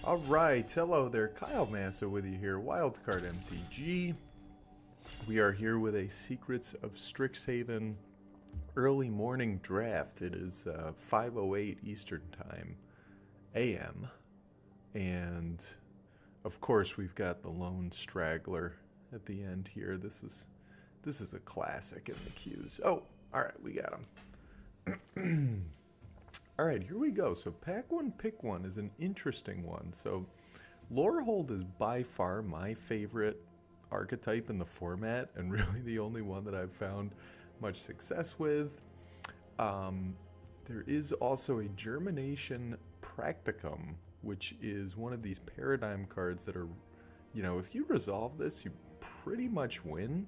Alright, hello there, Kyle Massa with you here, Wildcard MTG. We are here with a Secrets of Strixhaven early morning draft. It is 5:08 Eastern Time, AM. And, of course, we've got the lone straggler at the end here. This is a classic in the queues. Oh, alright, we got him. Alright, here we go. So pack one, pick one is an interesting one. So Lorehold is by far my favorite archetype in the format, and really the only one that I've found much success with. There is also a Germination Practicum, which is one of these paradigm cards that are, you know, if you resolve this, you pretty much win.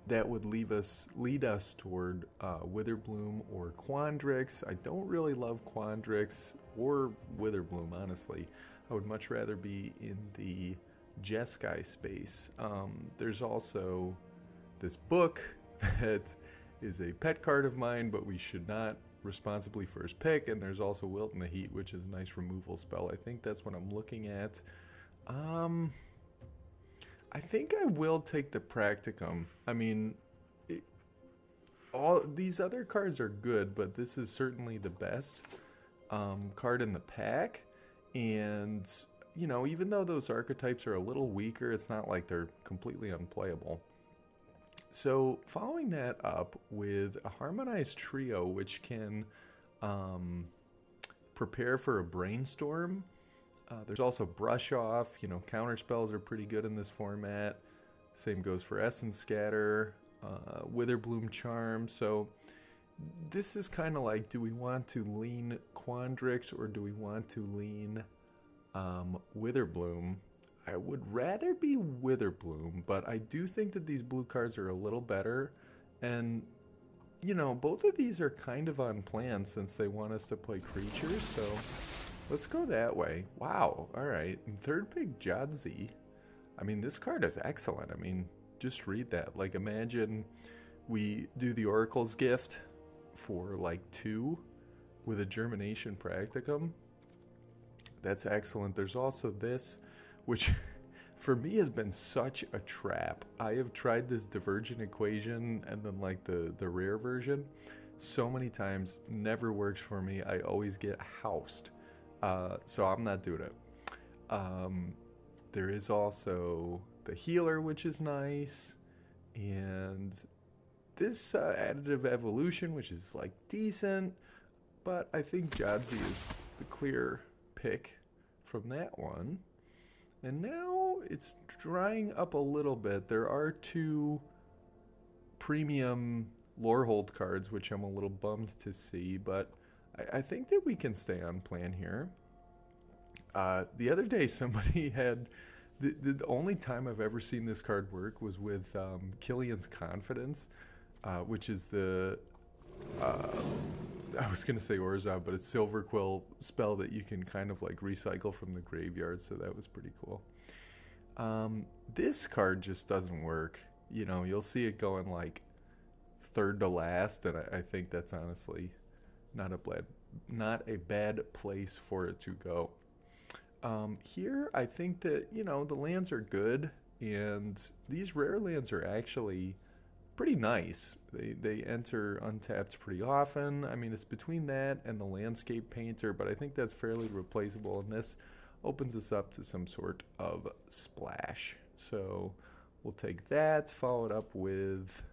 That would lead us toward Witherbloom or Quandrix. I don't really love Quandrix or Witherbloom, honestly. I would much rather be in the Jeskai space. There's also this book that is a pet card of mine, but we should not responsibly first pick. And there's also Wilt in the Heat, which is a nice removal spell. I think that's what I'm looking at. I think I will take the Practicum. I mean, all these other cards are good, but this is certainly the best card in the pack. And, you know, even though those archetypes are a little weaker, it's not like they're completely unplayable. So following that up with a Harmonized Trio, which can prepare for a Brainstorm. There's also Brush Off. You know, counter spells are pretty good in this format. Same goes for Essence Scatter, Witherbloom Charm. So this is kind of like, do we want to lean Quandrix or do we want to lean Witherbloom? I would rather be Witherbloom, but I do think that these blue cards are a little better. And, you know, both of these are kind of on plan since they want us to play creatures, so let's go that way. Wow, alright. And third pick, Jadzi. I mean, this card is excellent. I mean, just read that. Like, imagine we do the Oracle's Gift for, like, 2 with a Germination Practicum. That's excellent. There's also this, which for me has been such a trap. I have tried this Divergent Equation and then, like, the rare version so many times. Never works for me. I always get housed. So I'm not doing it. There is also the Healer, which is nice, and this Additive Evolution, which is like decent, but I think Jadzi is the clear pick from that one. And now it's drying up a little bit. There are 2 premium Lorehold cards, which I'm a little bummed to see, but I think that we can stay on plan here. The other day, somebody had... The only time I've ever seen this card work was with Killian's Confidence, which is the... I was going to say Orzhov, but it's Silver Quill spell that you can kind of like recycle from the graveyard, so that was pretty cool. This card just doesn't work. You know, you'll see it going like third to last, and I think that's honestly not a bad place for it to go. Here, I think that, you know, the lands are good, and these rare lands are actually pretty nice. They enter untapped pretty often. I mean, it's between that and the Landscape Painter, but I think that's fairly replaceable, and this opens us up to some sort of splash. So we'll take that, follow it up with...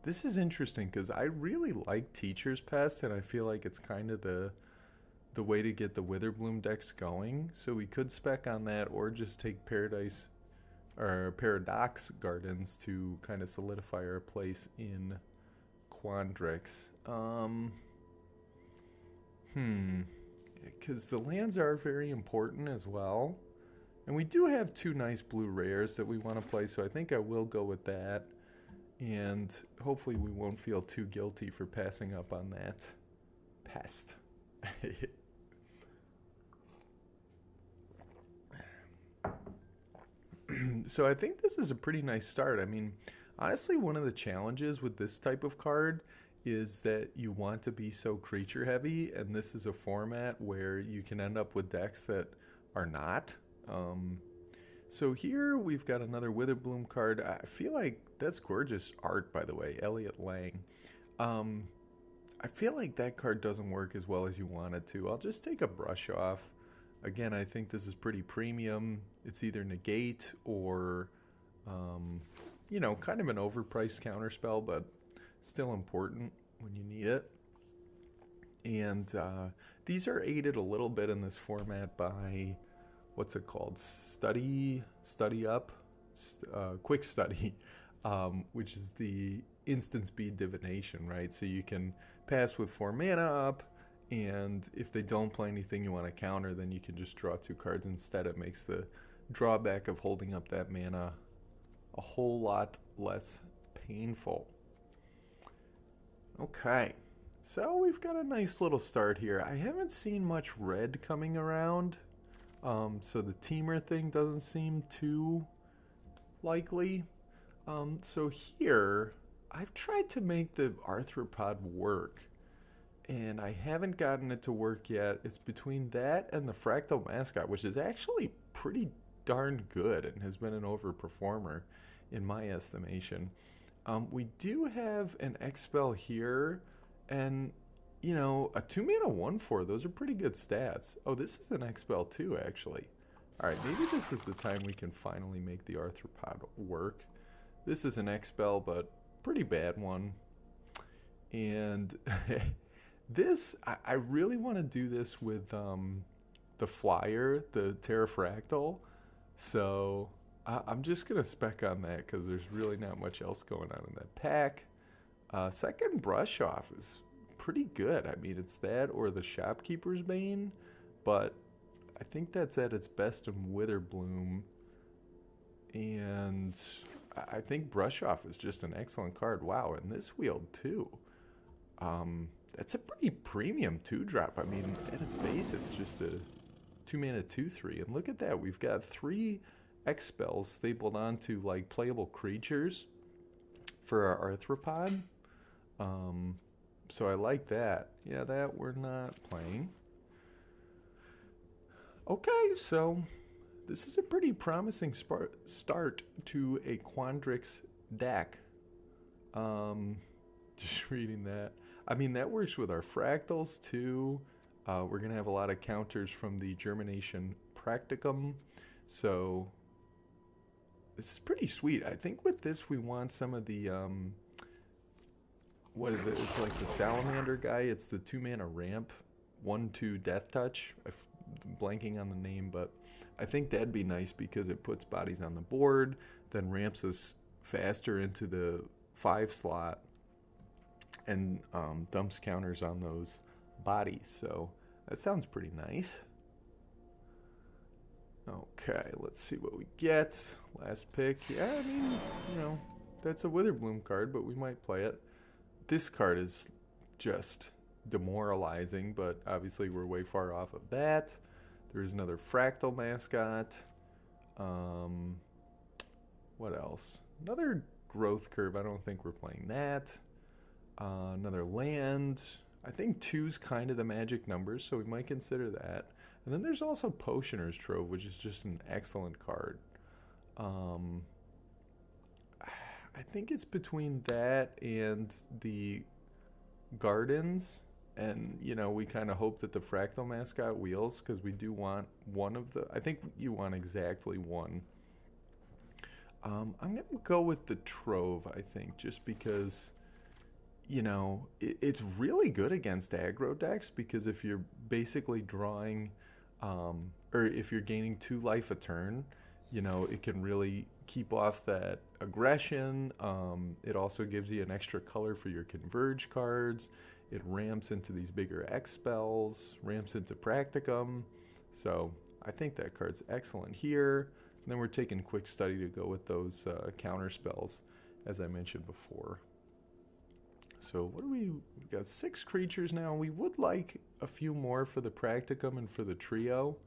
This is interesting because I really like Teacher's Pest, and I feel like it's kind of the way to get the Witherbloom decks going. So we could spec on that, or just take Paradox Gardens to kind of solidify our place in Quandrix. Because the lands are very important as well. And we do have 2 nice blue rares that we want to play, so I think I will go with that. And hopefully we won't feel too guilty for passing up on that pest. So I think this is a pretty nice start. I mean, honestly, one of the challenges with this type of card is that you want to be so creature heavy, and this is a format where you can end up with decks that are not. So here we've got another Witherbloom card. I feel like that's gorgeous art, by the way, Elliot Lang. I feel like that card doesn't work as well as you want it to. I'll just take a brush off. Again, I think this is pretty premium. It's either negate or, you know, kind of an overpriced counterspell, but still important when you need it. And these are aided a little bit in this format by, what's it called? Study Up, Quick Study, which is the instant speed divination, right? So you can pass with 4 mana up, and if they don't play anything you want to counter, then you can just draw 2 cards instead. It makes the drawback of holding up that mana a whole lot less painful. Okay, so we've got a nice little start here. I haven't seen much red coming around, so the teamer thing doesn't seem too likely. So here, I've tried to make the arthropod work, and I haven't gotten it to work yet. It's between that and the fractal mascot, which is actually pretty darn good and has been an overperformer in my estimation. We do have an X-Spell here, and, you know, a 2-mana 1/4, those are pretty good stats. Oh, this is an X-Spell too, actually. Alright, maybe this is the time we can finally make the arthropod work. This is an X-Spell, but pretty bad one. And this, I really want to do this with the flyer, the Terrafractal. So I'm just going to spec on that because there's really not much else going on in that pack. Second Brush Off is pretty good. I mean, it's that or the Shopkeeper's Bane, but I think that's at its best in Witherbloom. And I think Brush Off is just an excellent card. Wow, and this wheel too. That's a pretty premium 2-drop. I mean, at its base, it's just a 2-mana 2/3. And look at that, we've got 3 X-Spells stapled onto like playable creatures for our arthropod. So I like that. Yeah, that we're not playing. Okay, so this is a pretty promising start to a Quandrix deck. Just reading that. I mean, that works with our fractals too. We're going to have a lot of counters from the Germination Practicum. So this is pretty sweet. I think with this we want some of the, what is it? It's like the Salamander guy. It's the 2-mana ramp, 1/2 Death Touch. I'm blanking on the name, but I think that'd be nice because it puts bodies on the board, then ramps us faster into the 5 slot, and dumps counters on those bodies. So that sounds pretty nice. Okay, let's see what we get. Last pick. Yeah, I mean, you know, that's a Witherbloom card, but we might play it. This card is just demoralizing, but obviously we're way far off of that. There's another Fractal Mascot. What else? Another Growth Curve. I don't think we're playing that. Another land. I think 2's kind of the magic number, so we might consider that. And then there's also Potioner's Trove, which is just an excellent card. I think it's between that and the Gardens. And, you know, we kind of hope that the Fractal Mascot wheels, because we do want one of the... I think you want exactly one. I'm going to go with the Trove, I think, just because... You know, it's really good against aggro decks, because if you're basically drawing, or if you're gaining 2 life a turn, you know, it can really keep off that aggression. It also gives you an extra color for your Converge cards. It ramps into these bigger X spells, ramps into Practicum. So I think that card's excellent here. And then we're taking Quick Study to go with those counter spells, as I mentioned before. So what do we've got 6 creatures now. We would like a few more for the Practicum and for the trio.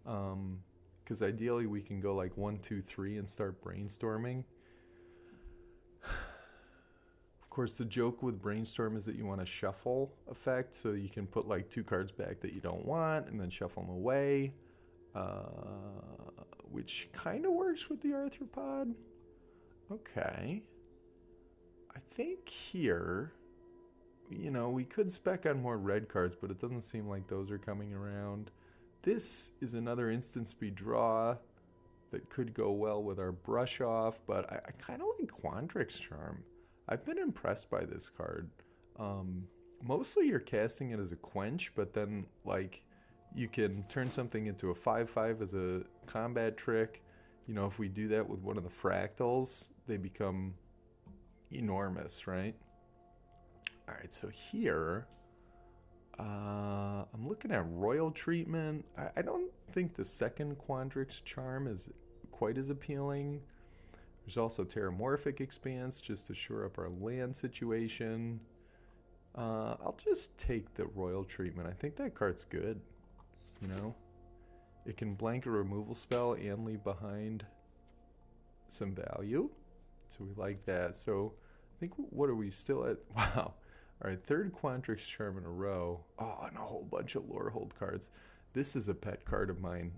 Because ideally we can go like 1, 2, 3 and start brainstorming. Of course, the joke with Brainstorm is that you want a shuffle effect, so you can put like 2 cards back that you don't want and then shuffle them away, which kind of works with the arthropod. Okay. I think here, you know, we could spec on more red cards, but it doesn't seem like those are coming around. This is another instant speed draw that could go well with our brush off, but I kind of like Quandrix Charm. I've been impressed by this card. Mostly you're casting it as a quench, but then like you can turn something into a 5/5 as a combat trick. You know, if we do that with one of the fractals, they become enormous, right? All right, so here, I'm looking at Royal Treatment. I don't think the second Quandrix Charm is quite as appealing. There's also Terramorphic Expanse just to shore up our land situation. I'll just take the Royal Treatment. I think that card's good, you know? It can blank a removal spell and leave behind some value. So we like that. So I think, what are we still at? Wow. All right, 3rd Quandrix Charm in a row. Oh, and a whole bunch of lore hold cards. This is a pet card of mine.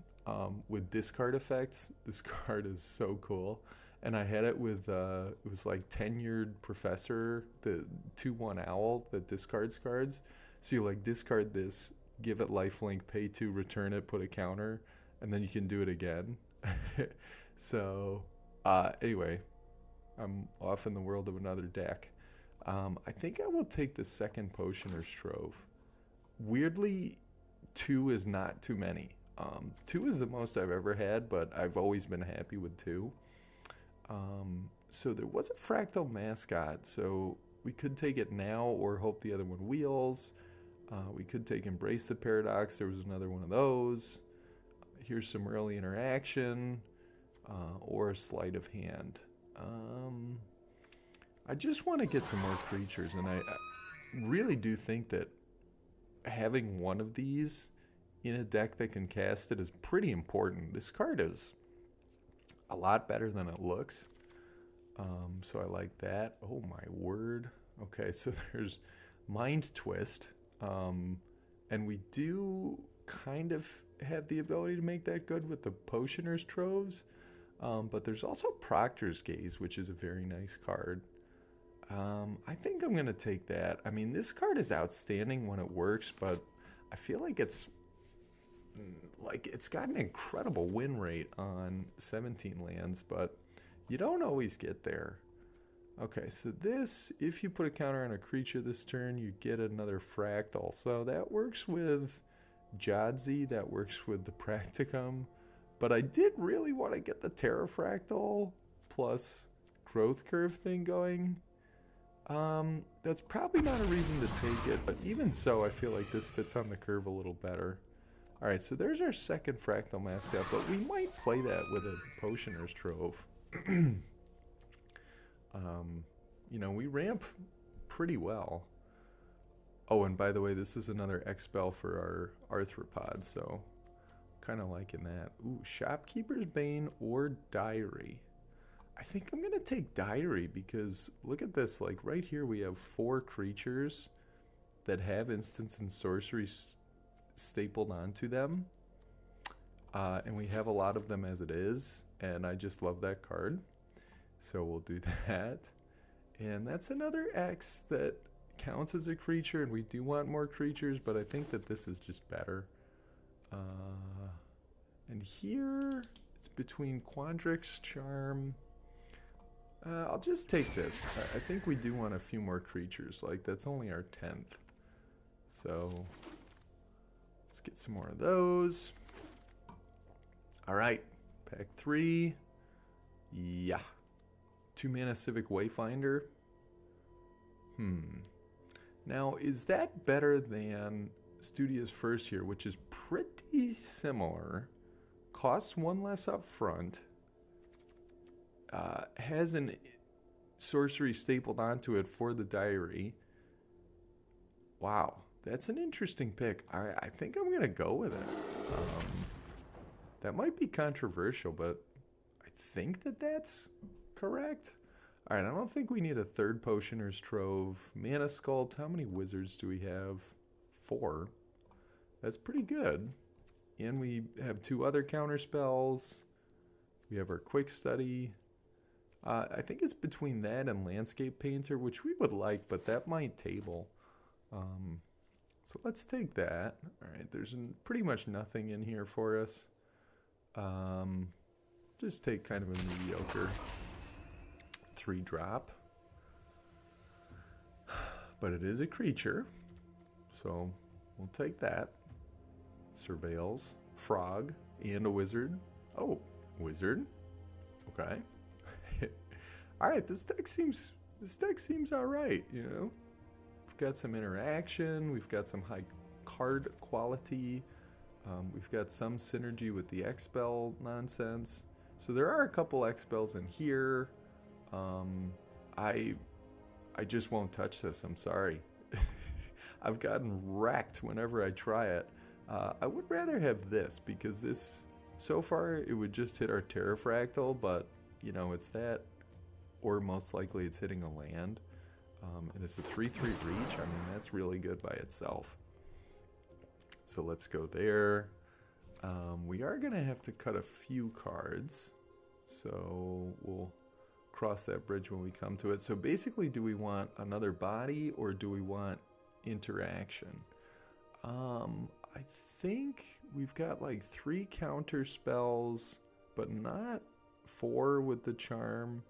With discard effects, this card is so cool. And I had it with, it was like Tenured Professor, the 2/1 owl that discards cards. So you like discard this, give it lifelink, pay 2, return it, put a counter, and then you can do it again. So, anyway, I'm off in the world of another deck. I think I will take the second Potioner's Trove. Weirdly, 2 is not too many. 2 is the most I've ever had, but I've always been happy with 2. So there was a Fractal Mascot, so we could take it now or hope the other one wheels. We could take Embrace the Paradox. There was another one of those. Here's some early interaction, or Sleight of Hand. I just want to get some more creatures, and I really do think that having one of these in a deck that can cast it is pretty important. This card is a lot better than it looks. So I like that. Oh my word. Okay, so there's Mind Twist. And we do kind of have the ability to make that good with the Potioner's Troves. But there's also Proctor's Gaze, which is a very nice card. I think I'm going to take that. I mean, this card is outstanding when it works, but I feel like it's got an incredible win rate on 17 lands, but you don't always get there. Okay, so this, if you put a counter on a creature this turn, you get another Fractal. So that works with Jadzi, that works with the Practicum, but I did really want to get the Terrafractal plus Growth Curve thing going. That's probably not a reason to take it, but even so, I feel like this fits on the curve a little better. Alright, so there's our second Fractal Mascot, but we might play that with a Potioner's Trove. You know, we ramp pretty well. Oh, and by the way, this is another X-Spell for our Arthropod, so kind of liking that. Ooh, Shopkeeper's Bane or Diary. I think I'm going to take Diary because look at this. Like right here we have 4 creatures that have instants and sorceries stapled onto them. And we have a lot of them as it is. And I just love that card. So we'll do that. And that's another X that counts as a creature. And we do want more creatures, but I think that this is just better. And here it's between Quandrix Charm. I'll just take this. I think we do want a few more creatures. Like, that's only our 10th. So, let's get some more of those. Alright, pack 3. Yeah. 2 mana Civic Wayfinder. Now, is that better than Studia's First here, which is pretty similar? Costs 1 less up front. Has an sorcery stapled onto it for the Diary. Wow, that's an interesting pick. I think I'm going to go with it. That might be controversial, but I think that that's correct. Alright, I don't think we need a third Potioner's Trove. Mana Sculpt, how many wizards do we have? 4. That's pretty good. And we have 2 other counter spells. We have our Quick Study. I think it's between that and Landscape Painter, which we would like, but that might table. So let's take that. Alright, there's pretty much nothing in here for us. Just take kind of a mediocre 3-drop. But it is a creature, so we'll take that. Surveils, Frog, and a Wizard. Oh, Wizard. Okay. Alright, this deck seems alright, you know. We've got some interaction, we've got some high card quality, we've got some synergy with the X-Spell nonsense. So there are a couple X-Spells in here. I just won't touch this, I'm sorry. I've gotten wrecked whenever I try it. I would rather have this, because this, so far, it would just hit our Terrafractal, but, you know, it's that, or most likely it's hitting a land. And it's a 3/3 reach. I mean, that's really good by itself. So let's go there. We are going to have to cut a few cards. So we'll cross that bridge when we come to it. So basically, do we want another body or do we want interaction? I think we've got like 3 counter spells, but not 4 with the charm.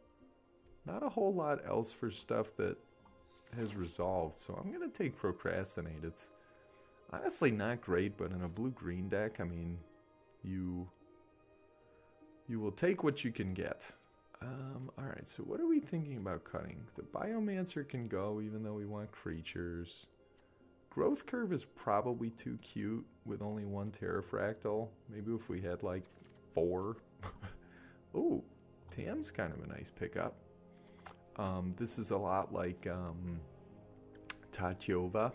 Not a whole lot else for stuff that has resolved, so I'm going to take Procrastinate. It's honestly not great, but in a blue-green deck, I mean, you will take what you can get. Alright, so what are we thinking about cutting? The Biomancer can go, even though we want creatures. Growth Curve is probably too cute with only 1 Terrafractal. Maybe if we had like 4. Ooh, Tam's kind of a nice pickup. This is a lot like Tatyova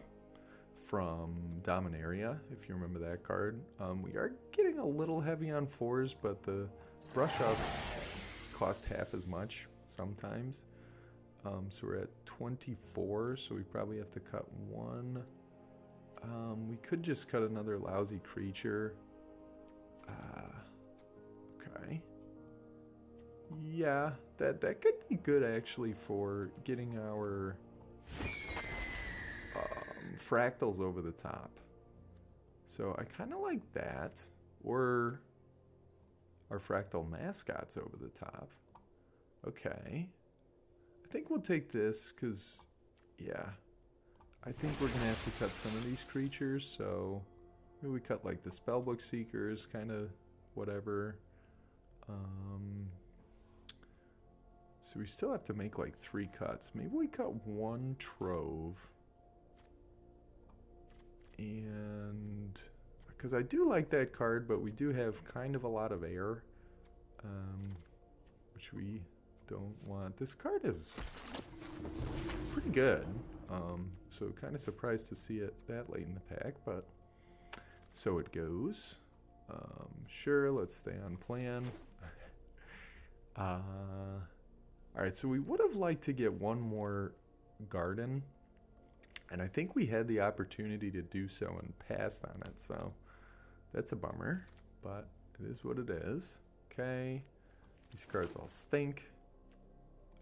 from Dominaria, if you remember that card. We are getting a little heavy on 4s, but the brush outs cost half as much sometimes. So we're at 24, so we probably have to cut 1. We could just cut another lousy creature. Okay. Yeah, that could be good actually for getting our fractals over the top. So I kind of like that, or our fractal mascots over the top. Okay. I think we'll take this because, yeah, I think we're going to have to cut some of these creatures. So maybe we cut like the Spellbook Seekers, kind of whatever. So we still have to make like 3 cuts. Maybe we cut 1 Trove. And because I do like that card, but we do have kind of a lot of air, which we don't want. This card is pretty good. So kind of surprised to see it that late in the pack, but so it goes. Sure, let's stay on plan. Alright, so we would have liked to get 1 more garden, and I think we had the opportunity to do so and passed on it, so that's a bummer, but it is what it is. Okay, these cards all stink.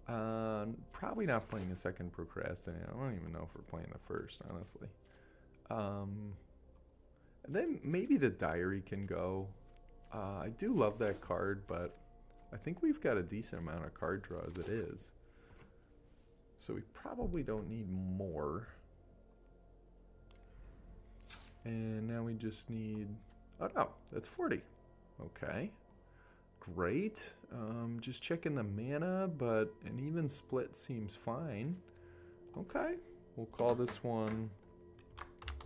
Probably not playing the second Procrastinate. I don't even know if we're playing the first, honestly. And then maybe the Diary can go. I do love that card, but I think we've got a decent amount of card draw as it is. So we probably don't need more. And now we just need... Oh no, that's 40. Okay. Great. Just checking the mana, but an even split seems fine. Okay. We'll call this one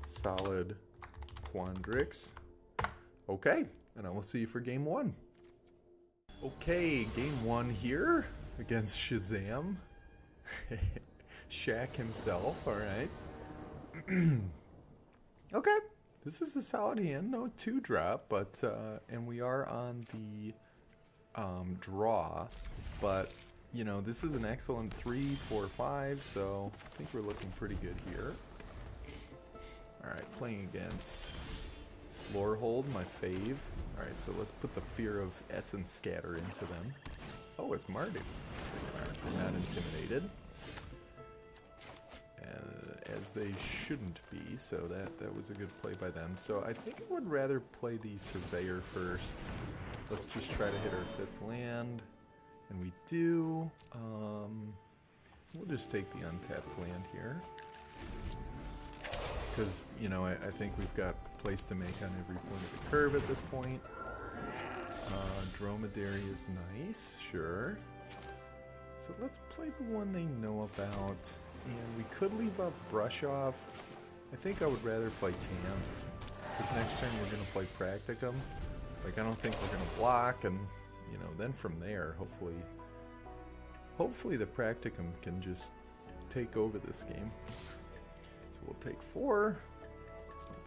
Solid Quandrix. Okay. And I will see you for game 1. Okay, game 1 here against Shazam. Shaq himself, alright. Okay, this is a solid hand, no 2-drop, but, and we are on the draw, but you know, this is an excellent 3, 4, 5, so I think we're looking pretty good here. Alright, playing against Lorehold, my fave. Alright, so let's put the Fear of Essence Scatter into them. Oh, it's Mardu. They're not intimidated. As they shouldn't be, so that was a good play by them. So I think I would rather play the Surveyor first. Let's just try to hit our 5th land. And we do. We'll just take the untapped land here. Because, you know, I think we've got plays to make on every point of the curve at this point. Dromedary is nice, sure. So let's play the one they know about. And we could leave up Brush Off. I think I would rather play Tam. Because next turn we're going to play Practicum. Like, I don't think we're going to block, and, you know, then from there, hopefully the Practicum can just take over this game. So we'll take 4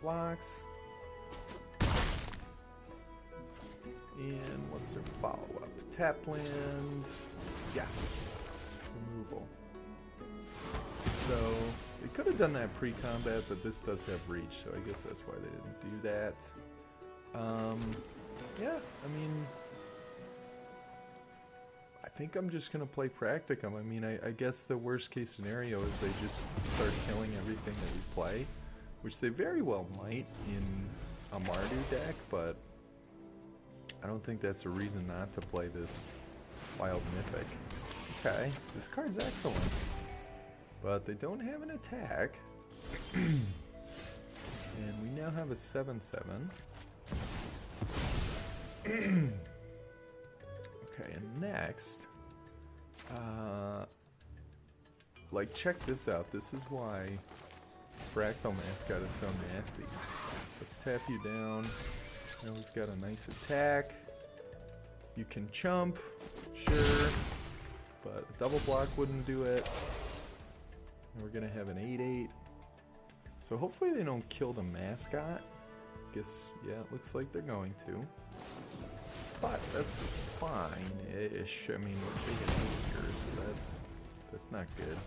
blocks. And what's their follow-up? Tap land. Yeah. Removal. So, they could have done that pre-combat, but this does have reach, so I guess that's why they didn't do that. Yeah, I mean, I think I'm just going to play Practicum. I mean, I guess the worst case scenario is they just start killing everything that we play, which they very well might in a Mardu deck, but I don't think that's a reason not to play this Wild Mythic. Okay, this card's excellent. But they don't have an attack. And we now have a 7/7. Okay, and next, like, check this out. This is why Fractal Mascot is so nasty. Let's tap you down. Now we've got a nice attack. You can chump, sure, but a double block wouldn't do it. And we're gonna have an 8/8. So hopefully they don't kill the mascot. Guess, yeah, it looks like they're going to. But that's fine-ish. I mean, we're taking 8 here, so that's not good.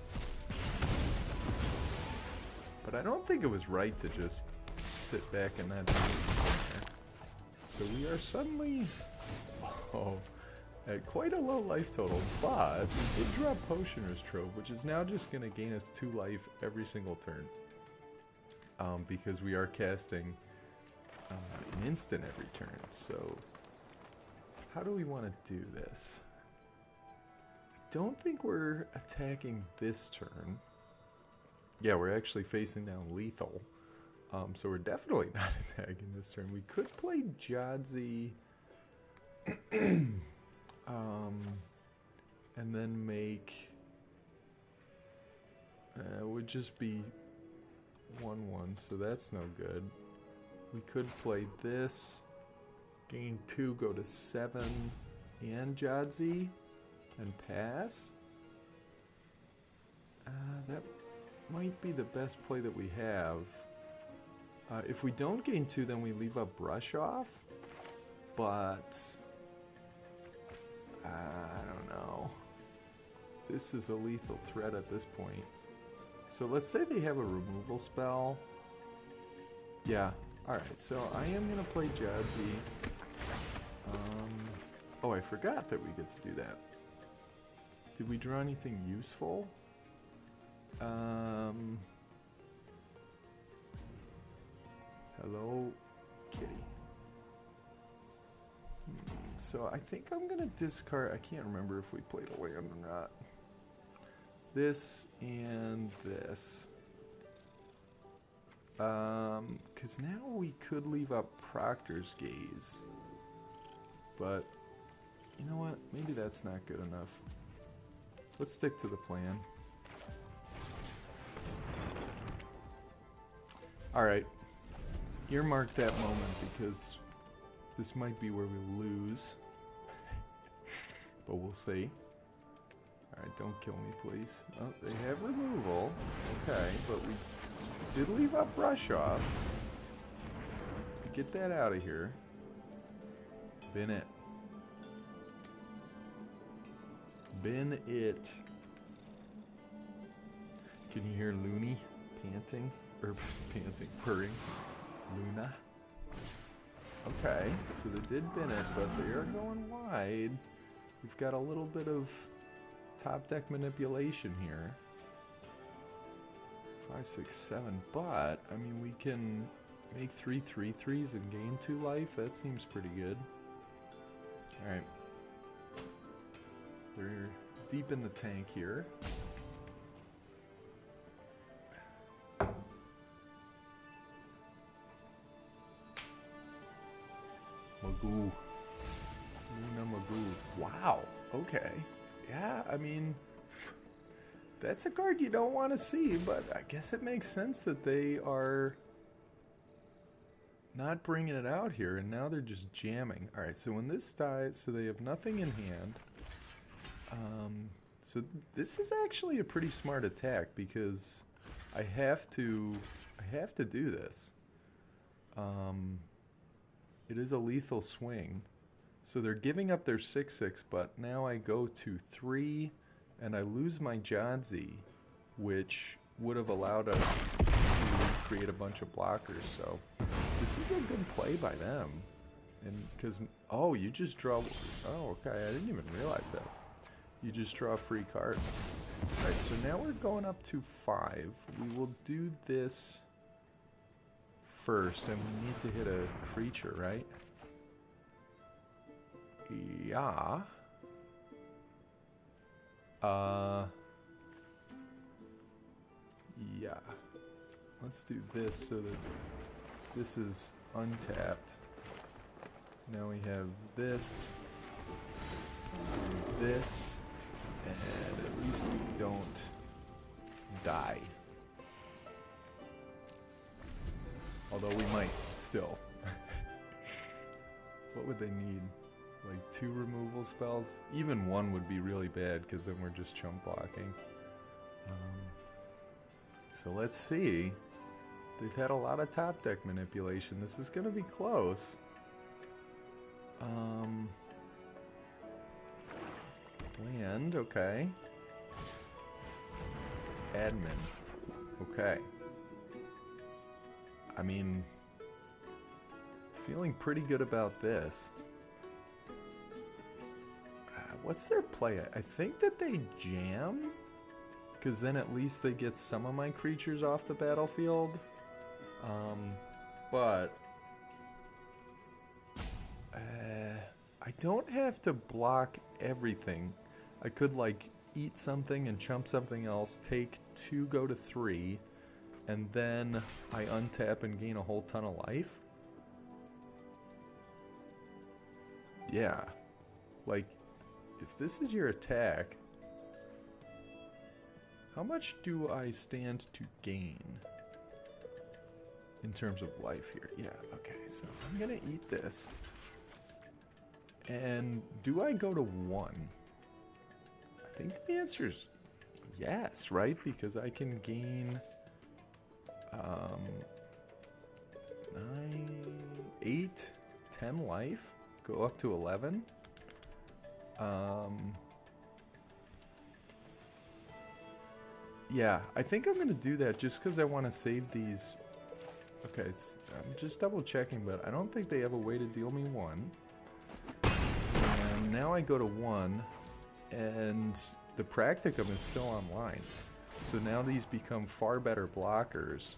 But I don't think it was right to just sit back and not do anything there. So we are suddenly, at quite a low life total, but we did drop Potioner's Trove, which is now just going to gain us 2 life every single turn. Because we are casting an instant every turn. So how do we want to do this? I don't think we're attacking this turn. Yeah, we're actually facing down lethal. So we're definitely not attacking this turn. We could play Jadzi. And then make would just be 1/1, so that's no good. We could play this, gain 2, go to 7, and Jadzi, and pass. That might be the best play that we have. If we don't gain 2, then we leave up Brush Off, but I don't know. This is a lethal threat at this point. So let's say they have a removal spell. Yeah, alright, so I am going to play Jadzi. Oh, I forgot that we get to do that. Did we draw anything useful? Hello, kitty. So I think I'm going to discard, I can't remember if we played a land or not. This and this. Because now we could leave up Proctor's Gaze. But, you know what? Maybe that's not good enough. Let's stick to the plan. Alright. Earmark that moment because this might be where we lose. But we'll see. Alright, don't kill me, please. Oh, they have removal. Okay, but we did leave up Brush Off. So get that out of here. Bin it. been it. Can you hear Looney panting? Or panting, purring. Luna. Okay, so they did bin it, but they are going wide. We've got a little bit of top deck manipulation here. 5, 6, 7, but I mean we can make 3 3/3s and gain 2 life. That seems pretty good. Alright. They're deep in the tank here. Magoo. Luna Magoo. Wow. Okay. Yeah, I mean, that's a card you don't want to see, but I guess it makes sense that they are not bringing it out here, and now they're just jamming. Alright, so when this dies, so they have nothing in hand. So this is actually a pretty smart attack, because I have to do this. It is a lethal swing. So they're giving up their 6/6, but now I go to 3, and I lose my Jadzi, which would have allowed us to create a bunch of blockers. So this is a good play by them. And because, oh, you just draw, oh, okay, I didn't even realize that. You just draw a free card. All right, so now we're going up to 5. We will do this first, and we need to hit a creature, right? Yeah. Yeah. Let's do this so that this is untapped. Now we have this, this, and at least we don't die. Although we might still. What would they need? Like 2 removal spells? Even 1 would be really bad, because then we're just chump blocking. So let's see. They've had a lot of top deck manipulation. This is going to be close. Land, okay. Admin, okay. I mean, feeling pretty good about this. What's their play? I think that they jam, because then at least they get some of my creatures off the battlefield. But I don't have to block everything. I could like eat something and chump something else, take 2, go to 3, and then I untap and gain a whole ton of life. Yeah, like, if this is your attack, how much do I stand to gain in terms of life here? Yeah, okay, so I'm gonna eat this. And do I go to 1? I think the answer is yes, right? Because I can gain 9, 8, 10 life, go up to 11. Yeah, I think I'm going to do that just because I want to save these. Okay, I'm just double checking, but I don't think they have a way to deal me 1. And now I go to 1, and the Practicum is still online. So now these become far better blockers,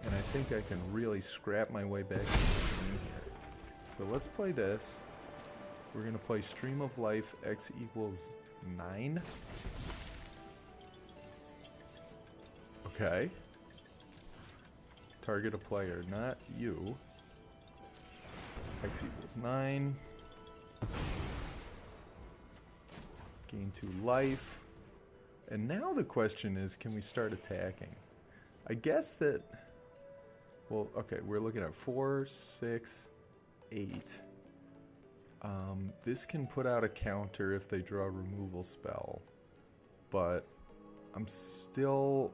and I think I can really scrap my way back into the game here. So let's play this. We're going to play Stream of Life X equals 9. Okay. Target a player, not you. X equals 9. Gain 2 life. And now the question is, can we start attacking? I guess that, well, okay, we're looking at 4, 6, 8. This can put out a counter if they draw a removal spell, but I still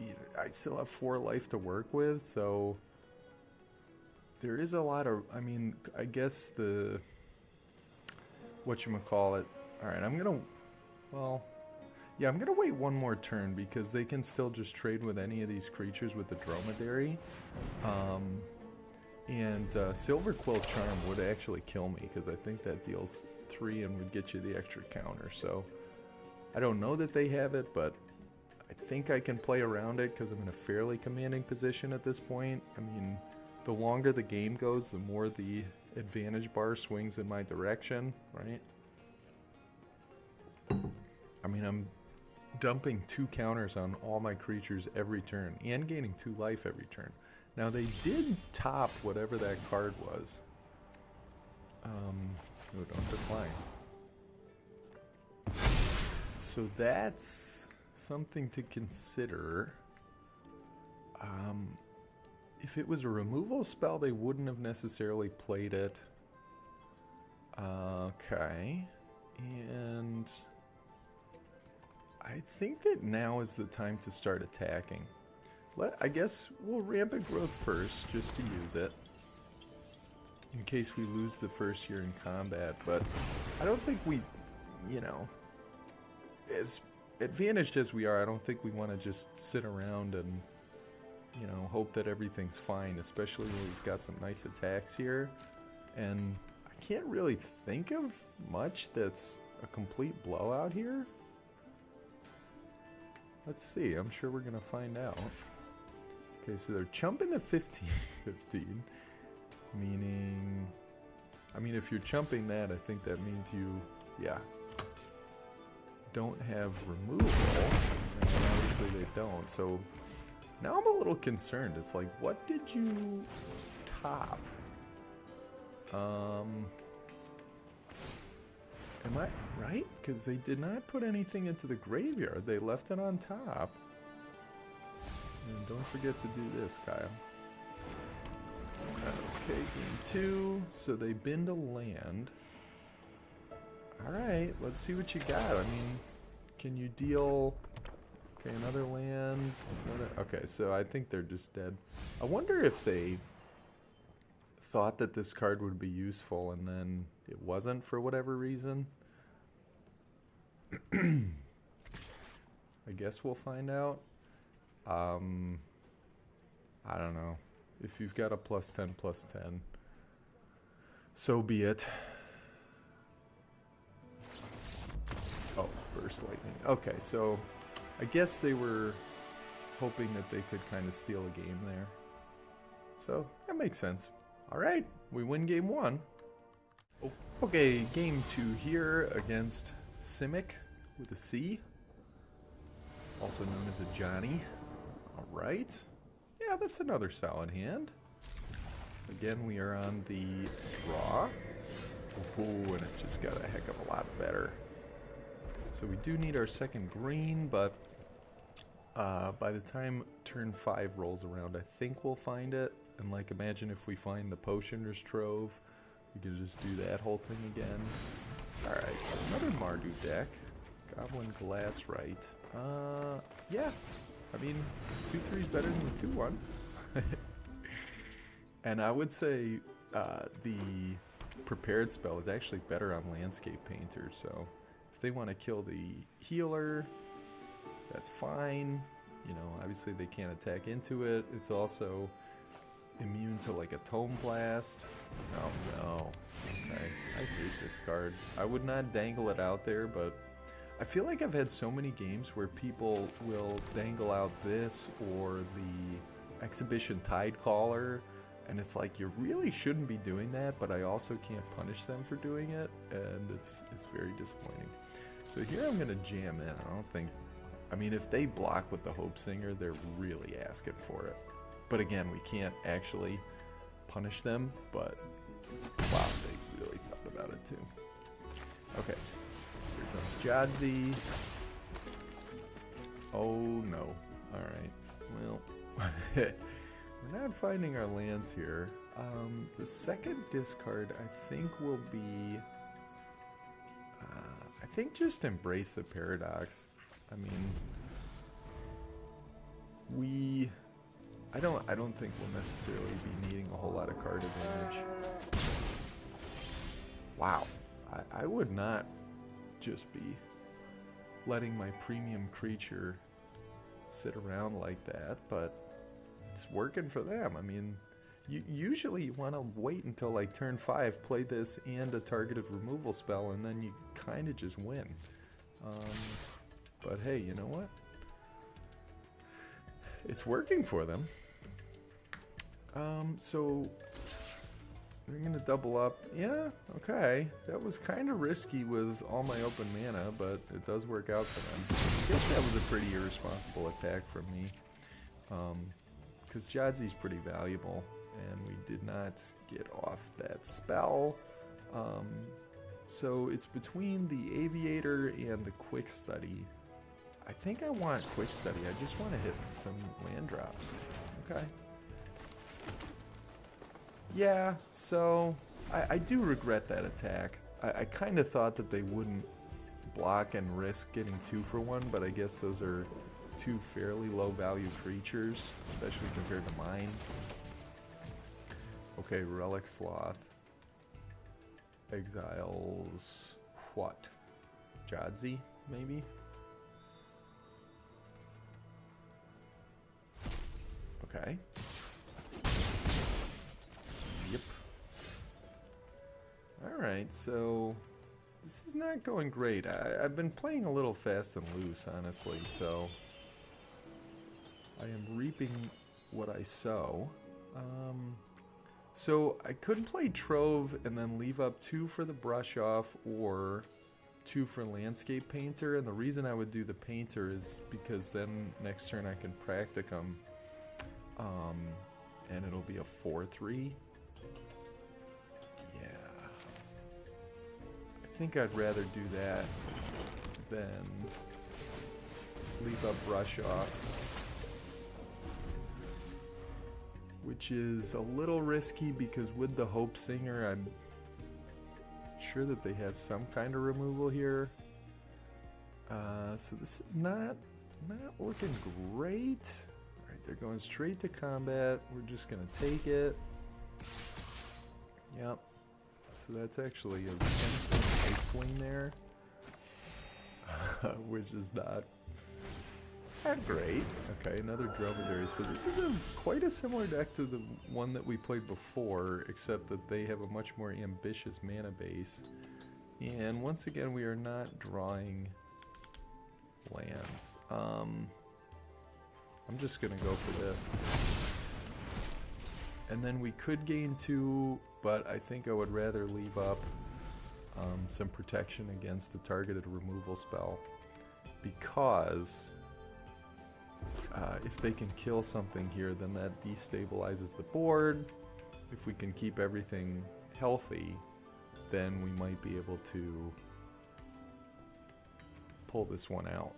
have 4 life to work with, so there is a lot of, I mean, I guess whatchamacallit. Alright, I'm gonna Well, yeah, I'm going to wait one more turn because they can still just trade with any of these creatures with the Dromedary. Silver Quill Charm would actually kill me because I think that deals 3 and would get you the extra counter. So I don't know that they have it, but I think I can play around it because I'm in a fairly commanding position at this point. I mean, the longer the game goes, the more the advantage bar swings in my direction, right? I mean, I'm dumping 2 counters on all my creatures every turn and gaining 2 life every turn. Now they did top whatever that card was. No, don't decline. So that's something to consider. If it was a removal spell, they wouldn't have necessarily played it. Okay. And I think that now is the time to start attacking. I guess we'll Rampant Growth first, just to use it. In case we lose the first year in combat. But I don't think we, you know, as advantaged as we are, I don't think we want to just sit around and, you know, hope that everything's fine. Especially when we've got some nice attacks here. And I can't really think of much that's a complete blowout here. Let's see. I'm sure we're going to find out. Okay, so they're chumping the 15, meaning, I mean, if you're chumping that, I think that means you, yeah, don't have removal, and obviously they don't, so now I'm a little concerned. It's like, what did you top? Am I right? Because they did not put anything into the graveyard. They left it on top. And don't forget to do this, Kyle. Okay, game 2. So they binned a land. Alright, let's see what you got. I mean, can you deal... Okay, another land. Okay, so I think they're just dead. I wonder if they thought that this card would be useful and then it wasn't for whatever reason. I guess we'll find out. I don't know. If you've got a +10/+10, so be it. Oh, burst lightning. Okay, so I guess they were hoping that they could kind of steal a game there. So that makes sense. All right, we win game 1. Oh, okay, game 2 here against Simic with a C, also known as a Johnny. All right. Yeah, that's another solid hand. Again, we are on the draw. Oh, and it just got a heck of a lot better. So we do need our second green, but by the time turn 5 rolls around, I think we'll find it. And like, imagine if we find the Potioner's Trove, we could just do that whole thing again. All right, so another Mardu deck. Goblin Glassrite. Yeah. I mean, 2/3 is better than the 2/1. And I would say the prepared spell is actually better on Landscape Painter. So if they want to kill the healer, that's fine. You know, obviously they can't attack into it. It's also immune to like a Tome Blast. Oh no. Okay, I hate this card. I would not dangle it out there, but I feel like I've had so many games where people will dangle out this or the Exhibition Tidecaller, and it's like, you really shouldn't be doing that, but I also can't punish them for doing it, and it's very disappointing. So here I'm going to jam in. I don't think... I mean, if they block with the Hope Singer, they're really asking for it. But again, we can't actually punish them, but wow, they really thought about it too. Okay. Here comes Jadzi. Oh no. Alright. Well, we're not finding our lands here. The second discard, I think, will be... I think just Embrace the Paradox. I mean... I don't think we'll necessarily be needing a whole lot of card advantage. Wow. I would not just be letting my premium creature sit around like that, but it's working for them. I mean, usually you want to wait until like turn 5, play this and a targeted removal spell, and then you kind of just win. But hey, you know what? It's working for them. So we're going to double up. Yeah, okay. That was kind of risky with all my open mana, but it does work out for them. I guess that was a pretty irresponsible attack from me. Because Jadzi's pretty valuable, and we did not get off that spell. So it's between the Aviator and the Quick Study. I think I want Quick Study. I just want to hit some land drops. Okay. Yeah, so I do regret that attack. I kind of thought that they wouldn't block and risk getting 2 for 1, but I guess those are 2 fairly low value creatures, especially compared to mine. Okay, Relic Sloth. Exiles what? Jadzi, maybe? Okay. Yep. Alright, so this is not going great. I've been playing a little fast and loose, honestly, so I am reaping what I sow. So I could play Trove and then leave up 2 for the Brush Off or 2 for Landscape Painter, and the reason I would do the Painter is because then next turn I can Practicum, and it'll be a 4/3. Yeah. I think I'd rather do that than leave up Brush Off, which is a little risky because with the Hope Singer, I'm sure that they have some kind of removal here. So this is not looking great. All right, they're going straight to combat. We're just gonna take it. Yep. So that's actually a 10-point life swing there, which is not great. Okay, another Dromedary. So this is quite a similar deck to the one that we played before, except that they have a much more ambitious mana base. And once again, we are not drawing lands. I'm just gonna go for this. And then we could gain 2, but I think I would rather leave up some protection against the targeted removal spell, because if they can kill something here, then that destabilizes the board. If we can keep everything healthy, then we might be able to pull this one out,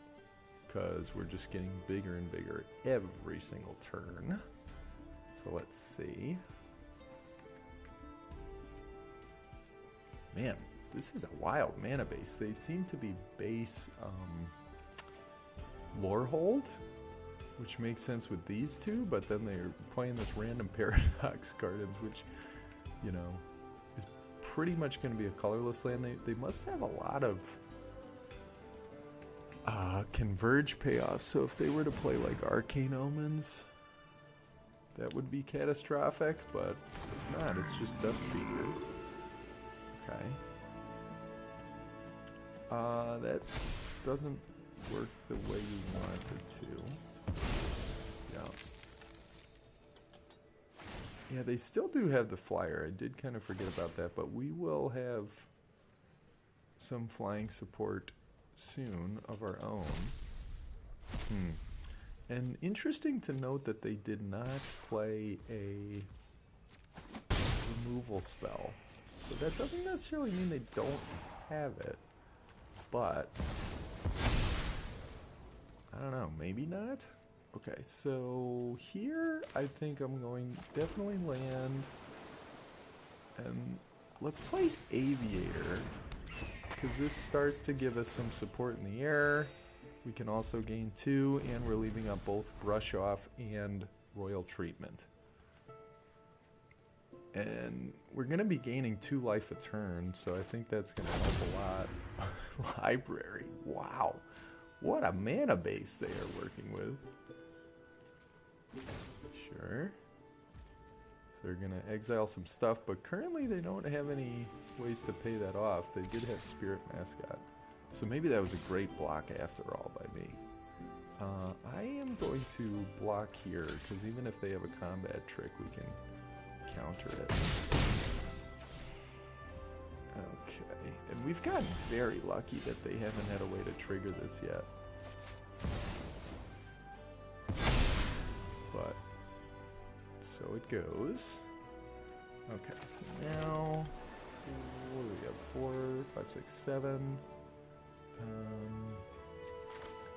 because we're just getting bigger and bigger every single turn. So let's see. Man, this is a wild mana base. They seem to be base Lorehold, which makes sense with these 2, but then they're playing this random Paradox Gardens, which, you know, is pretty much going to be a colorless land. They must have a lot of Converge payoffs, so if they were to play like Arcane Omens, that would be catastrophic, but it's not. It's just Dustspeaker. Okay. That doesn't work the way you want it to. Yeah. Yeah, they still do have the flyer. I did kind of forget about that, but we will have some flying support soon of our own. And interesting to note that they did not play a removal spell. So that doesn't necessarily mean they don't have it, but I don't know, maybe not? Okay, so here I think I'm going definitely land, and let's play Aviator, because this starts to give us some support in the air. We can also gain 2, and we're leaving up both Brush Off and Royal Treatment. And we're going to be gaining 2 life a turn, so I think that's going to help a lot. Library, wow. What a mana base they are working with. Sure. So they're going to exile some stuff, but currently they don't have any ways to pay that off. They did have Spirit Mascot. So maybe that was a great block after all by me. I am going to block here, because even if they have a combat trick, we can counter it. Okay, and we've gotten very lucky that they haven't had a way to trigger this yet. But, so it goes. Okay, so now, what do we have? 4, 5, 6, 7.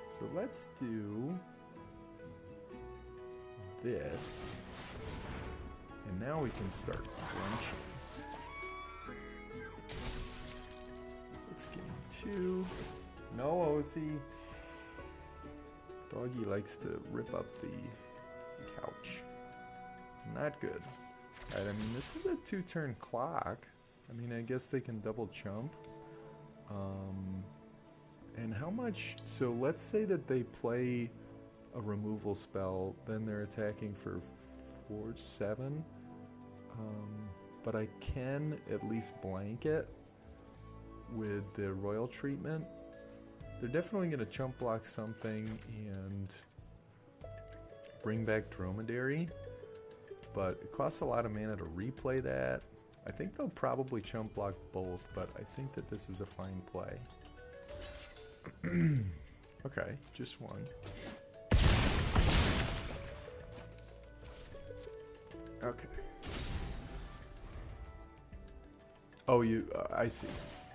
So let's do this, and now we can start crunching. Let's give him 2. No, OC. Doggy likes to rip up the couch. Not good. Alright, I mean, this is a 2-turn clock. I mean, I guess they can double chump. And how much... So let's say that they play a removal spell, then they're attacking for 4-7. But I can at least blanket with the royal treatment. They're definitely going to chump block something and bring back Dromedary. But it costs a lot of mana to replay that. I think they'll probably chump block both, but I think that this is a fine play. Okay, just one. Okay. Oh, I see.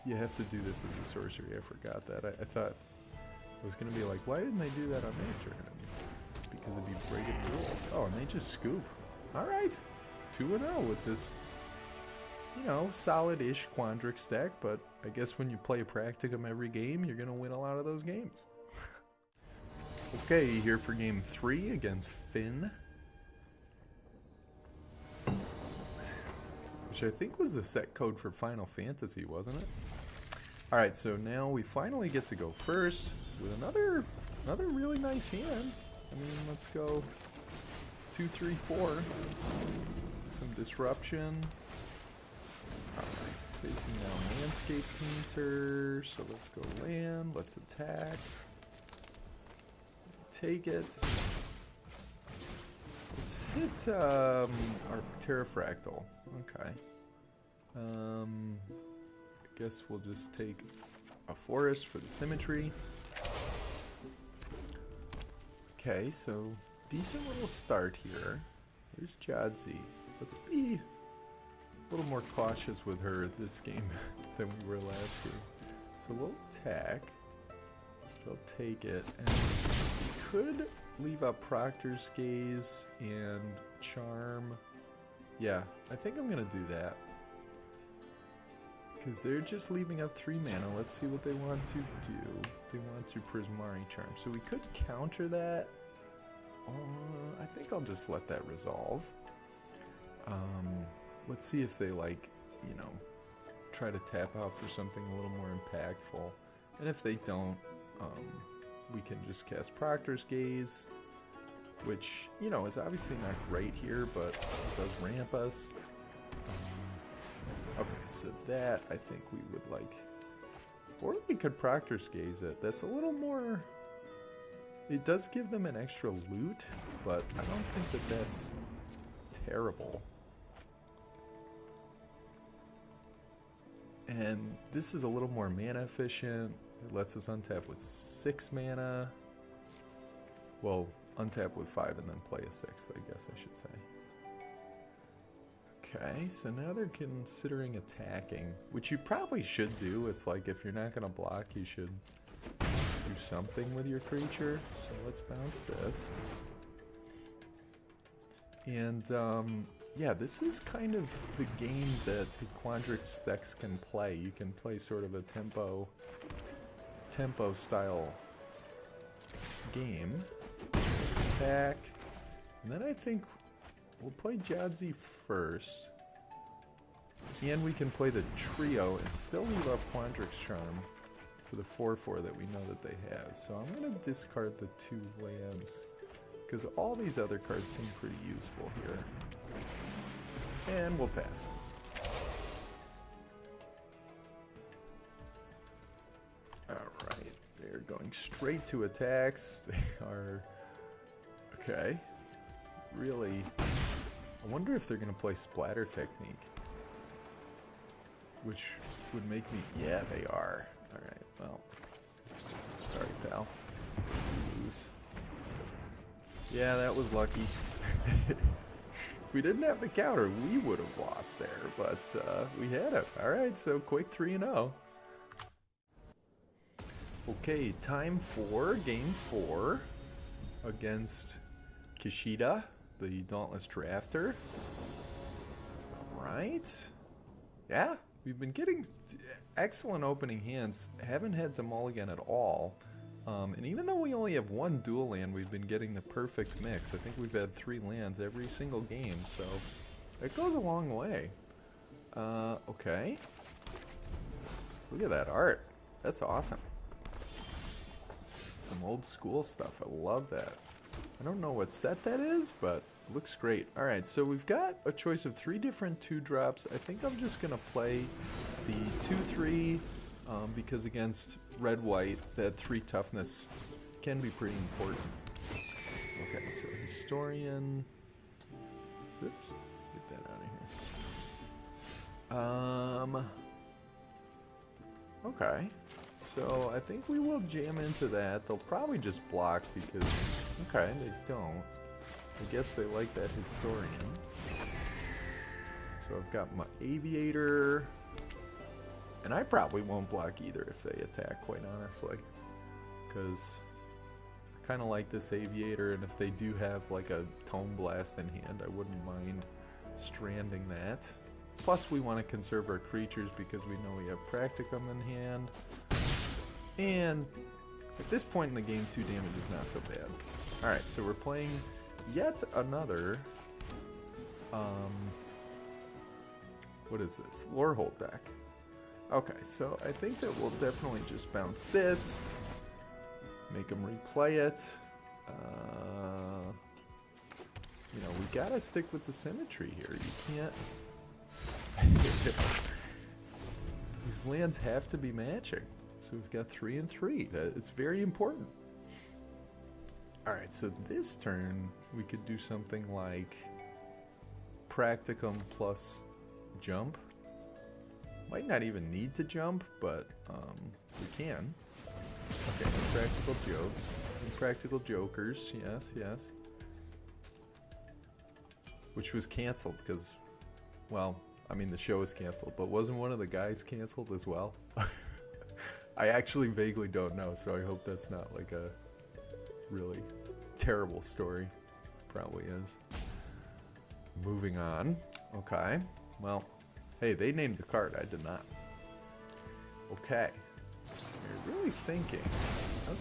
You have to do this as a sorcery. I forgot that. I thought I was going to be like, why didn't they do that on Nature? It's because it'd be breaking rules. Oh, and they just scoop. Alright. 2-0 with this, you know, solid-ish Quandrix deck, but I guess when you play Practicum every game, you're going to win a lot of those games. Okay, here for game 3 against Finn. Which I think was the set code for Final Fantasy, wasn't it? Alright, so now we finally get to go first with another really nice hand. I mean, let's go 2, 3, 4. Some disruption. Alright, facing now Landscape Painter. So let's go land, let's attack. Take it. Let's hit our Terrafractal. Okay. I guess we'll just take a forest for the symmetry. Okay, so decent little start here. Here's Jadzi. Let's be a little more cautious with her this game than we were last game. So we'll attack. They'll take it, and we could leave up Proctor's Gaze and Charm. Yeah, I think I'm gonna do that. Because they're just leaving up 3 mana. Let's see what they want to do. They want to Prismari Charm. So we could counter that. I think I'll just let that resolve. Let's see if they, like, you know, try to tap out for something a little more impactful. And if they don't, we can just cast Proctor's Gaze, which, you know, is obviously not great here, but it does ramp us. Okay, so that I think we would like, or we could Proctor's Gaze it. That's a little more, it does give them an extra loot, but I don't think that that's terrible. And this is a little more mana efficient. It lets us untap with 6 mana. Well, untap with 5 and then play a 6th, I guess I should say. Okay, so now they're considering attacking, which you probably should do. It's like, if you're not going to block, you should do something with your creature. So let's bounce this. And, yeah, this is kind of the game that the Quandrix decks can play. You can play sort of a tempo style game. Let's attack. And then I think we'll play Jadzi first. And we can play the trio and still leave up Quandrix Charm. for the 4/4 that we know that they have. So I'm going to discard the 2 lands, because all these other cards seem pretty useful here. And we'll pass. Alright, they're going straight to attacks. They are... Okay. Really... I wonder if they're going to play Splatter Technique. Which would make me... Yeah, they are. Alright, well... Sorry, pal. Lose. Yeah, that was lucky. If we didn't have the counter, we would have lost there, but we had it. Alright, so quick 3-0. Okay, time for game 4 against Kishida, the Dauntless Drafter. Alright. Yeah, we've been getting excellent opening hands. Haven't had to mulligan at all. And even though we only have 1 dual land, we've been getting the perfect mix. I think we've had 3 lands every single game, so it goes a long way. Okay. Look at that art. That's awesome. Some old school stuff. I love that. I don't know what set that is, but it looks great. Alright, so we've got a choice of 3 different 2-drops. I think I'm just going to play the 2/3 because against red-white, that 3 toughness can be pretty important. Okay, so Historian. Oops, get that out of here. Okay. So I think we will jam into that. They'll probably just block because, okay, they don't. I guess they like that Historian. So I've got my Aviator. And I probably won't block either if they attack, quite honestly. Because I kind of like this Aviator, and if they do have like a Tome Blast in hand, I wouldn't mind stranding that. Plus we want to conserve our creatures because we know we have Practicum in hand. And at this point in the game, 2 damage is not so bad. Alright, so we're playing yet another, what is this? Lorehold deck. Okay, so I think that we'll definitely just bounce this, make them replay it. You know, we gotta stick with the symmetry here. You can't... These lands have to be matching. So we've got 3 and 3. It's very important. Alright, so this turn we could do something like Practicum plus jump. Might not even need to jump, but we can. Okay, Impractical Joke. Impractical Jokers, yes, yes. Which was canceled because, well, I mean the show was canceled, but wasn't one of the guys canceled as well? I actually vaguely don't know, so I hope that's not like a really terrible story. Probably is. Moving on. Okay. Well, hey, they named the card. I did not. Okay. You're really thinking.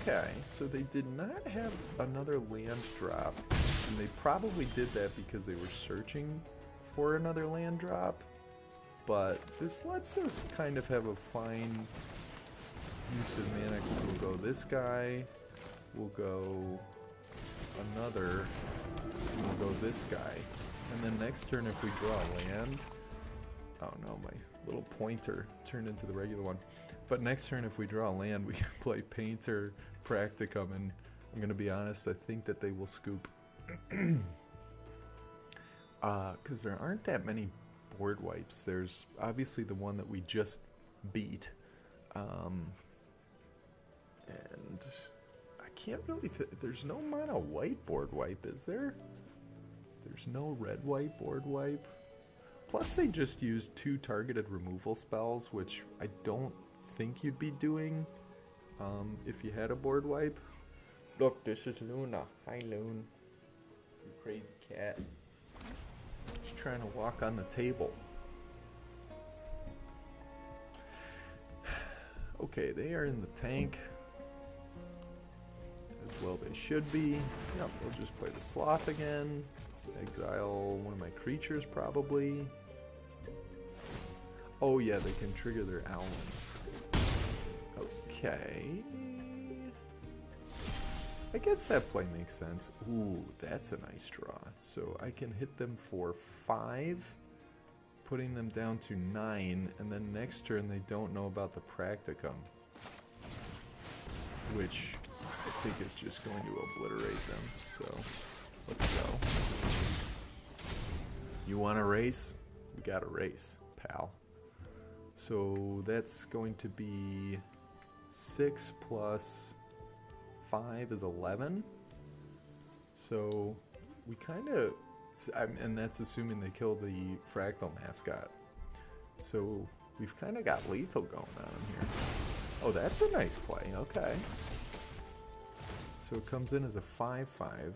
Okay, so they did not have another land drop, and they probably did that because they were searching for another land drop, but this lets us kind of have a fine use of mana. We'll go this guy, we'll go another, we'll go this guy, and then next turn if we draw land, oh no, my little pointer turned into the regular one, but next turn if we draw land we can play Painter, Practicum, and I'm gonna be honest, I think that they will scoop. Because there aren't that many board wipes. There's obviously the one that we just beat, and I can't really there's no mono white board wipe, is there? There's no red white board wipe. Plus they just used 2 targeted removal spells, which I don't think you'd be doing if you had a board wipe. Look, this is Luna. Hi, Loon. You crazy cat. She's trying to walk on the table. Okay, they are in the tank. As well they should be. Yep, we'll just play the Sloth again. Exile one of my creatures, probably. Oh yeah, they can trigger their Owlin. Okay. I guess that play makes sense. Ooh, that's a nice draw. So I can hit them for 5, putting them down to 9, and then next turn they don't know about the practicum, which I think is just going to obliterate them. So let's go. You want a race? We got a race, pal. So that's going to be 6 plus 5 is 11. So we kind of, and that's assuming they kill the fractal mascot. So we've kind of got lethal going on here. Oh, that's a nice play. Okay. So it comes in as a 5/5,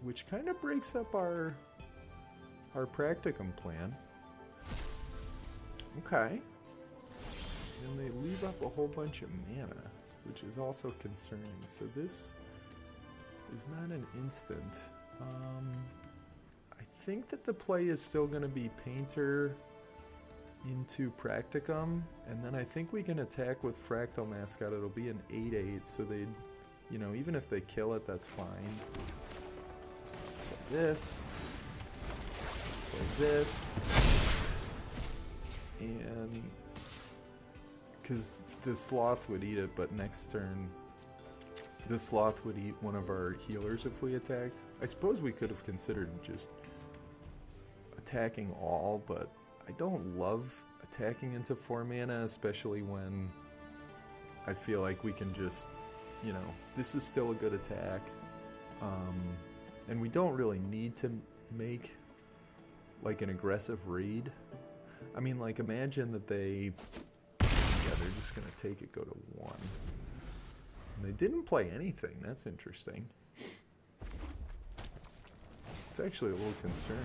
which kind of breaks up our practicum plan. Okay. And they leave up a whole bunch of mana, which is also concerning. So this is not an instant. I think that the play is still going to be Painter into Practicum, and then I think we can attack with Fractal Mascot. It'll be an 8/8, so they'd, you know, even if they kill it, that's fine. Let's play this. Let's play this. And because the Sloth would eat it, but next turn the Sloth would eat one of our healers if we attacked. I suppose we could have considered just attacking all, but I don't love attacking into 4 mana, especially when I feel like we can just, you know, this is still a good attack. And we don't really need to make like an aggressive read. I mean, like, imagine that they, yeah, they're just gonna take it, go to 1. And they didn't play anything. That's interesting. It's actually a little concerning.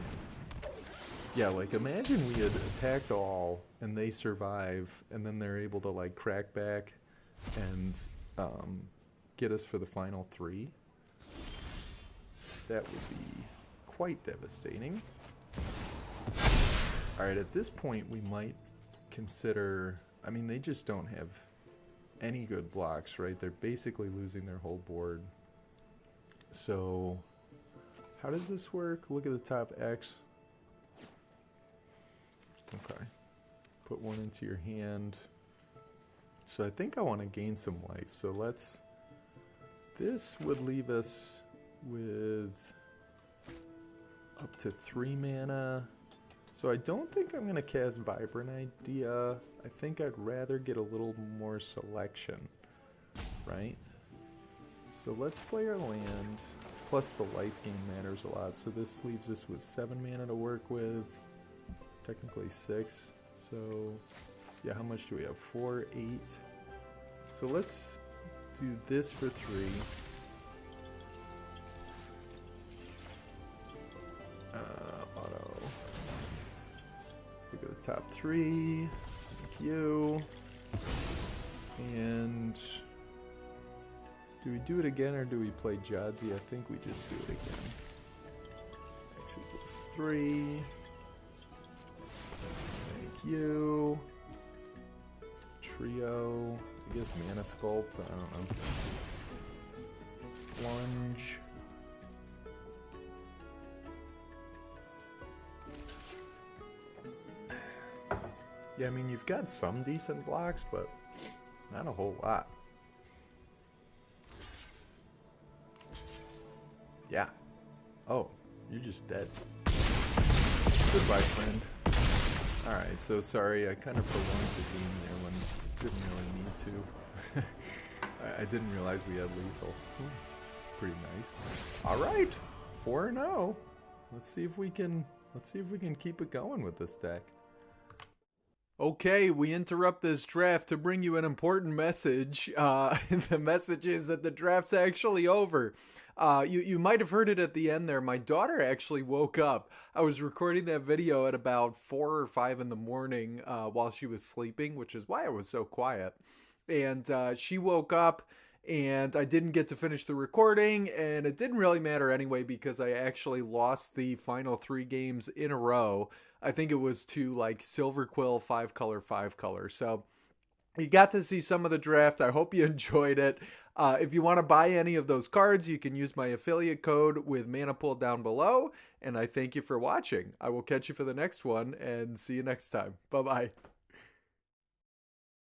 Yeah, like, imagine we had attacked all and they survive, and then they're able to, like, crack back and get us for the final 3. That would be quite devastating. Alright, at this point we might consider, I mean, they just don't have any good blocks, right? They're basically losing their whole board. So, how does this work? Look at the top X. Okay. Put 1 into your hand. So I think I want to gain some life. So let's, this would leave us with up to 3 mana. So I don't think I'm going to cast Vibrant Idea. I think I'd rather get a little more selection, right? So let's play our land, plus the life gain matters a lot. So this leaves us with 7 mana to work with, technically 6. So yeah, how much do we have? 4, 8. So let's do this for 3. Auto. Look at the top 3. Thank you. And do we do it again or do we play Jadzi? I think we just do it again. X equals 3. Thank you. Trio. I guess Mana Sculpt. I don't know. Flunge. Yeah, I mean, you've got some decent blocks, but not a whole lot. Yeah. Oh, you're just dead. Goodbye, friend. Alright, so sorry, I kind of prolonged the game there when didn't really need to. I didn't realize we had lethal. Ooh, pretty nice. Alright, 4-0. Let's see if we can keep it going with this deck. Okay, we interrupt this draft to bring you an important message. The message is that the draft's actually over. You might have heard it at the end there. My daughter actually woke up. I was recording that video at about 4 or 5 in the morning while she was sleeping, which is why I was so quiet. And she woke up and I didn't get to finish the recording, and it didn't really matter anyway because I actually lost the final 3 games in a row. I think it was to like Silver Quill 5 color 5 color. So You got to see some of the draft. I hope you enjoyed it. If you want to buy any of those cards, you can use my affiliate code with Manapool down below. And I thank you for watching. I will catch you for the next one and see you next time. Bye-bye.